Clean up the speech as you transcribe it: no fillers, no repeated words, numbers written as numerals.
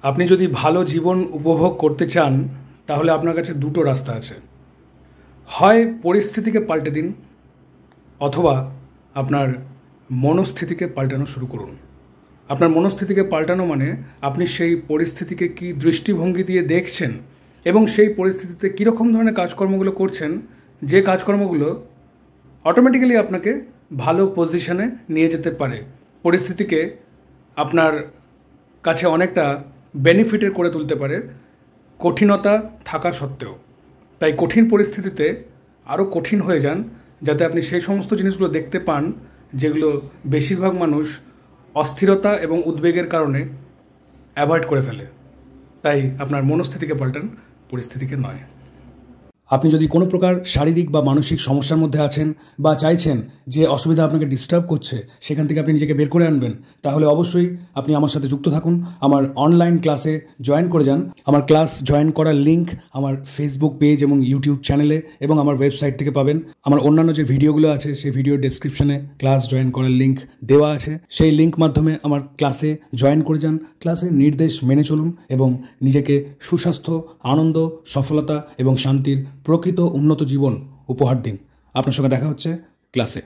আপনি যদি ভালো জীবন উপভোগ করতে চান তাহলে আপনার কাছে দুটো রাস্তা আছে। হয় পরিস্থিতিকে পাল্টে দিন, অথবা আপনার মনস্থিতিকে পাল্টানো শুরু করুন। আপনার মনস্থিতিকে পাল্টানো মানে আপনি সেই পরিস্থিতিকে কী দৃষ্টিভঙ্গি দিয়ে দেখছেন এবং সেই পরিস্থিতিতে কীরকম ধরনের কাজকর্মগুলো করছেন, যে কাজকর্মগুলো অটোমেটিক্যালি আপনাকে ভালো পজিশনে নিয়ে যেতে পারে, পরিস্থিতিকে আপনার কাছে অনেকটা বেনিফিটের করে তুলতে পারে কঠিনতা থাকা সত্ত্বেও। তাই কঠিন পরিস্থিতিতে আরও কঠিন হয়ে যান, যাতে আপনি সেই সমস্ত জিনিসগুলো দেখতে পান যেগুলো বেশিরভাগ মানুষ অস্থিরতা এবং উদ্বেগের কারণে অ্যাভয়েড করে ফেলে। তাই আপনার মনস্থিতিকে পাল্টান, পরিস্থিতিকে নয়। আপনি যদি কোনো প্রকার শারীরিক বা মানসিক সমস্যার মধ্যে আছেন বা চাইছেন যে অসুবিধা আপনাকে ডিস্টার্ব করছে সেখান থেকে আপনি নিজেকে বের করে আনবেন, তাহলে অবশ্যই আপনি আমার সাথে যুক্ত থাকুন। আমার অনলাইন ক্লাসে জয়েন করে যান। আমার ক্লাস জয়েন করার লিঙ্ক আমার ফেসবুক পেজ এবং ইউটিউব চ্যানেলে এবং আমার ওয়েবসাইট থেকে পাবেন। আমার অন্যান্য যে ভিডিওগুলো আছে সেই ভিডিও ডেসক্রিপশনে ক্লাস জয়েন করার লিঙ্ক দেওয়া আছে। সেই লিঙ্ক মাধ্যমে আমার ক্লাসে জয়েন করে যান। ক্লাসের নির্দেশ মেনে চলুন এবং নিজেকে সুস্বাস্থ্য, আনন্দ, সফলতা এবং শান্তির প্রকৃত উন্নত জীবন উপহার দিন। আপনার সঙ্গে দেখা হচ্ছে ক্লাসে।